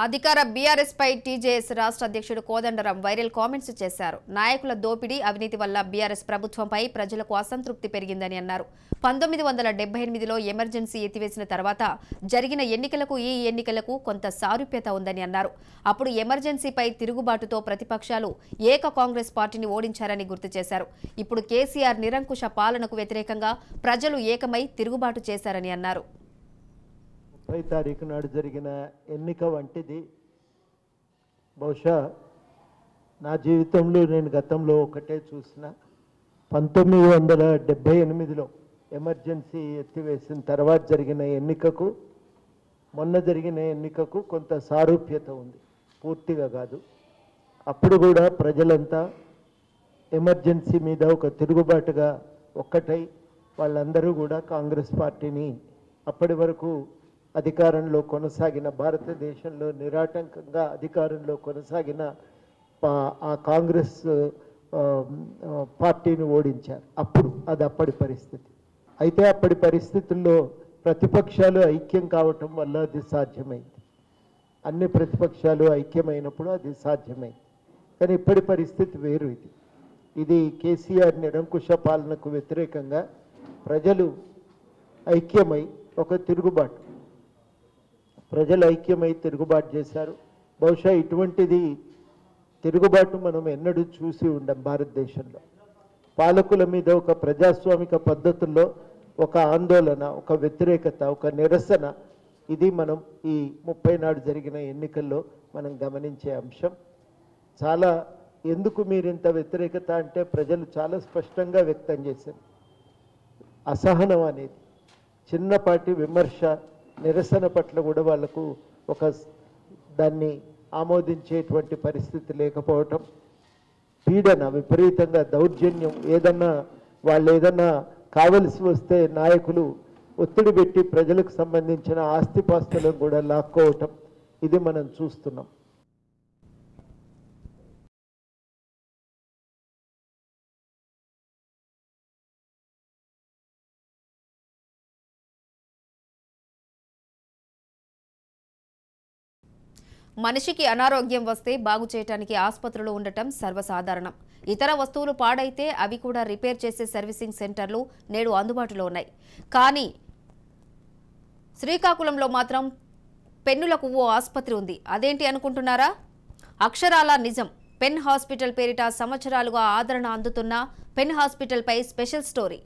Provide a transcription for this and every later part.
అధికార బీఆర్ఎస్ పై టీజేఎస్ రాష్ట్ర అధ్యక్షుడు కోదండరాం వైరల్ కామెంట్స్ చేశారు. నాయకుల దోపిడీ, అవినీతి వల్ల బీఆర్ఎస్ ప్రభుత్వంపై ప్రజలకు అసంతృప్తి పెరిగిందని అన్నారు. 1978లో ఎమర్జెన్సీ ఎత్తివేసిన తర్వాత జరిగిన ఎన్నికలకు ఈ ఎన్నికలకు కొంత సారూప్యత ఉందని అన్నారు. అప్పుడు ఎమర్జెన్సీపై తిరుగుబాటుతో ప్రతిపక్షాలు ఏక కాంగ్రెస్ పార్టీని ఓడించారని గుర్తు చేశారు. ఇప్పుడు కేసీఆర్ నిరంకుశ పాలనకు వ్యతిరేకంగా ప్రజలు ఏకమై తిరుగుబాటు చేశారని అన్నారు. 30 తారీఖు నాడు జరిగిన ఎన్నిక వంటిది బహుశా నా జీవితంలో నేను గతంలో ఒకటే చూసిన. 1978లో ఎమర్జెన్సీ ఎత్తివేసిన తర్వాత జరిగిన ఎన్నికకు మొన్న జరిగిన ఎన్నికకు కొంత సారూప్యత ఉంది, పూర్తిగా కాదు. అప్పుడు కూడా ప్రజలంతా ఎమర్జెన్సీ మీద ఒక తిరుగుబాటుగా ఒక్కటై వాళ్ళందరూ కూడా కాంగ్రెస్ పార్టీని అప్పటి వరకు అధికారంలో కొనసాగిన, భారతదేశంలో నిరాటంకంగా అధికారంలో కొనసాగిన ఆ కాంగ్రెస్ పార్టీని ఓడించారు. అప్పటి పరిస్థితి. అయితే అప్పటి పరిస్థితుల్లో ప్రతిపక్షాలు ఐక్యం కావటం వల్ల అది సాధ్యమైంది. అన్ని ప్రతిపక్షాలు ఐక్యమైనప్పుడు అది సాధ్యమైంది. కానీ ఇప్పటి పరిస్థితి వేరు. ఇది కేసీఆర్ నిరంకుశ పాలనకు వ్యతిరేకంగా ప్రజలు ఐక్యమై ఒక తిరుగుబాటు, ప్రజలు ఐక్యమై తిరుగుబాటు చేశారు. బహుశా ఇటువంటిది తిరుగుబాటు మనం ఎన్నడూ చూసి ఉండం భారతదేశంలో. పాలకుల మీద ఒక ప్రజాస్వామిక పద్ధతుల్లో ఒక ఆందోళన, ఒక వ్యతిరేకత, ఒక నిరసన, ఇది మనం ఈ 30 నాడు జరిగిన ఎన్నికల్లో మనం గమనించే అంశం. చాలా ఎందుకు మీరు ఇంత వ్యతిరేకత అంటే ప్రజలు చాలా స్పష్టంగా వ్యక్తం చేశారు. అసహనం అనేది, చిన్నపాటి విమర్శ, నిరసన పట్ల కూడా వాళ్లకు ఒక దాన్ని ఆమోదించేటువంటి పరిస్థితి లేకపోవటం, పీడన, విపరీతంగా దౌర్జన్యం, వాళ్ళు ఏదన్నా కావలసి వస్తే నాయకులు ఒత్తిడి పెట్టి ప్రజలకు సంబంధించిన ఆస్తిపాస్తులను కూడా లాక్కోవటం, ఇది మనం చూస్తున్నాం. మనిషికి అనారోగ్యం వస్తే బాగు చేయడానికి ఆసుపత్రులు ఉండటం సర్వసాధారణం. ఇతర వస్తువులు పాడైతే అవి కూడా రిపేర్ చేసే సర్వీసింగ్ సెంటర్లు నేడు అందుబాటులో ఉన్నాయి. కానీ శ్రీకాకుళంలో మాత్రం పెన్నులకు ఓ ఆసుపత్రి ఉంది. అదేంటి అనుకుంటున్నారా? అక్షరాల నిజం. పెన్ హాస్పిటల్ పేరిట సంవత్సరాలుగా ఆదరణ అందుతున్న పెన్ హాస్పిటల్పై స్పెషల్ స్టోరీ.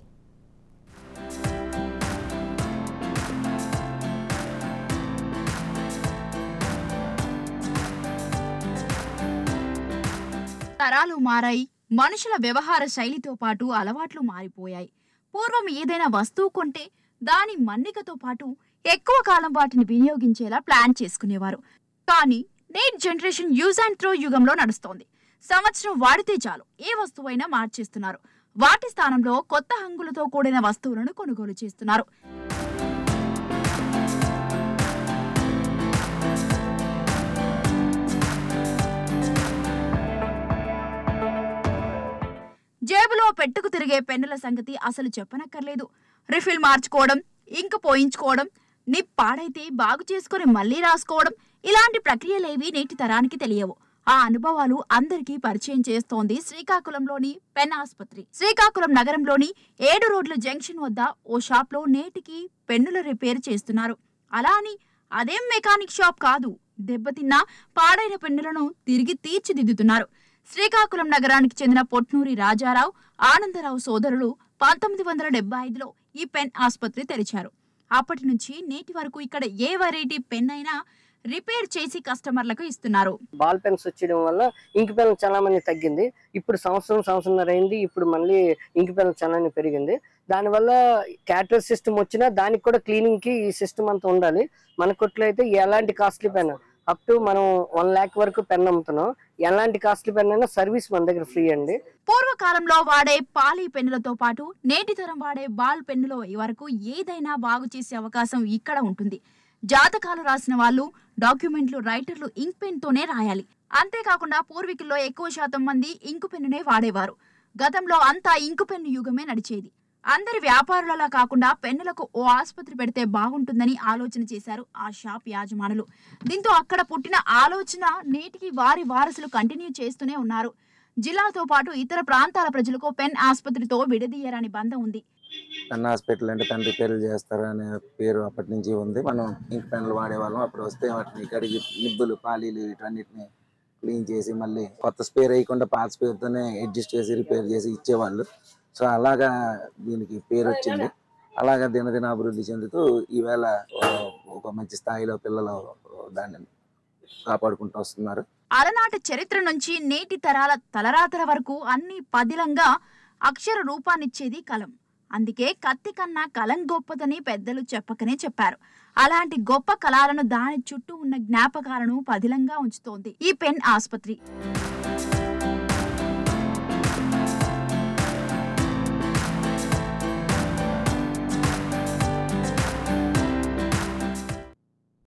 తరాలు మారాయి, మనుషుల వ్యవహార శైలితో పాటు అలవాట్లు మారిపోయాయి. పూర్వం ఏదైనా వస్తువు కొంటే దాని మన్నికతో పాటు ఎక్కువ కాలం వాటిని వినియోగించేలా ప్లాన్ చేసుకునేవారు. కానీ నేటి జనరేషన్ యూజ్ అండ్ త్రో యుగంలో నడుస్తోంది. సంవత్సరం వాడితే చాలు ఏ వస్తువైనా మార్చేస్తున్నారు. వాటి స్థానంలో కొత్త హంగులతో కూడిన వస్తువులను కొనుగోలు చేస్తున్నారు. జేబులో పెట్టుకు తిరిగే పెన్నుల సంగతి అసలు చెప్పనక్కర్లేదు. రిఫిల్ మార్చుకోవడం, ఇంక్ పోయించుకోవడం, నిప్ పాడైతే బాగు చేసుకుని మళ్లీ రాసుకోవడం, ఇలాంటి ప్రక్రియలేవి నేటి తరానికి తెలియవు. ఆ అనుభవాలు అందరికీ పరిచయం చేస్తోంది శ్రీకాకుళంలోని పెన్ ఆసుపత్రి. శ్రీకాకుళం నగరంలోని 7 రోడ్ల జంక్షన్ వద్ద ఓ షాప్లో నేటికి పెన్నుల రిపేర్ చేస్తున్నారు. అలా అని అదేం మెకానిక్ షాప్ కాదు. దెబ్బతిన్న పాడైన పెన్నులను తిరిగి తీర్చిదిద్దుతున్నారు. శ్రీకాకుళం నగరానికి చెందిన పొట్నూరి రాజారావు, ఆనందరావు సోదరులు 1975లో ఈ పెన్ ఆసుపత్రి తెరిచారు. అప్పటి నుంచి నేటి వరకు ఇక్కడ ఏ వెరైటీ పెన్ అయినా రిపేర్ చేసి కస్టమర్లకు ఇస్తున్నారు. బాల్ పెన్స్ వచ్చేయడం వల్ల ఇంక్ పెన్ చాలా మంది తగ్గింది. ఇప్పుడు సంవత్సరంన్నర అయింది. ఇప్పుడు మళ్ళీ ఇంక్ పెన్ చాలా పెరిగింది. దానివల్ల క్యాటరేజ్ సిస్టమ్ వచ్చినా దానికి కూడా క్లీనింగ్ కి ఈ సిస్టమ్ అంతా ఉండాలి. మన కొట్లో అయితే ఎలాంటి కాస్ట్లీ పెన్ అప్ టు మనం 1 lakh వరకు పెన్ అమ్ముతున్నాం. ఎలాంటి కాస్ట్లీ పెన్ అయినా సర్వీస్ మన దగ్గర ఫ్రీ అండి. పూర్వకాలంలో వాడే పాలీ పెన్నులతో పాటు నేటి తరం వాడే బాల్ పెన్నులో వరకు ఏదైనా బాగు చేసే అవకాశం ఇక్కడ ఉంటుంది. జాతకాలు రాసిన వాళ్ళు, డాక్యుమెంట్లు రైటర్లు ఇంక్ పెన్ తోనే రాయాలి. అంతేకాకుండా పూర్వీకుల్లో ఎక్కువ శాతం మంది ఇంకు పెన్నునే వాడేవారు. గతంలో అంతా ఇంకు పెన్ను యుగమే నడిచేది. అందరి వ్యాపారులలా కాకుండా పెన్నులకు ఓ ఆసుపత్రి పెడితే బాగుంటుందని ఆలోచన చేశారు ఆ షాప్ యాజమానులు. దీంతో అక్కడ పుట్టిన ఆలోచన నేటికి వారి వారసులు కంటిన్యూ చేస్తూనే ఉన్నారు. జిల్లాతో పాటు ఇతర ప్రాంతాల ప్రజలకు పెన్ ఆసుపత్రితో విడదీయరాని బంధం ఉంది. పెన్ హాస్పిటల్ అంటే పెన్ రిపేర్లు చేస్తారు అనే పేరు అప్పటి నుంచి ఉంది. మనం ఇంక్ పెన్లు వాడేవాళ్ళం. అప్పుడు వస్తే వాటిని కడిగి నిబ్బులు పాలీలు వీటన్నిటిని క్లీన్ చేసి మళ్ళీ కొత్త స్పేర్ వేయకుండా పాత స్పేర్తోనే అడ్జస్ట్ చేసి రిపేర్ చేసి ఇచ్చేవాళ్ళు. సో అలాగా దీనికి పేరు వచ్చింది. అలాగా దినదిన అభివృద్ధి చెందుతూ ఈవేళ ఒక మంచి స్థాయిలో పిల్లలు దాన్ని కాపాడుకుంటూ వస్తున్నారు. అలనాటి చరిత్ర నుంచి నేటి తరాల తలరాతల వరకు అన్ని పదిలంగా అక్షర రూపాన్నిచ్చేది కలం. అందుకే కత్తి కన్నా కలం గొప్పదని పెద్దలు చెప్పకనే చెప్పారు. అలాంటి గొప్ప కళలను దాని చుట్టూ ఉన్న జ్ఞాపకాలను పదిలంగా ఉంచుతోంది ఈ పెన్ ఆసుపత్రి.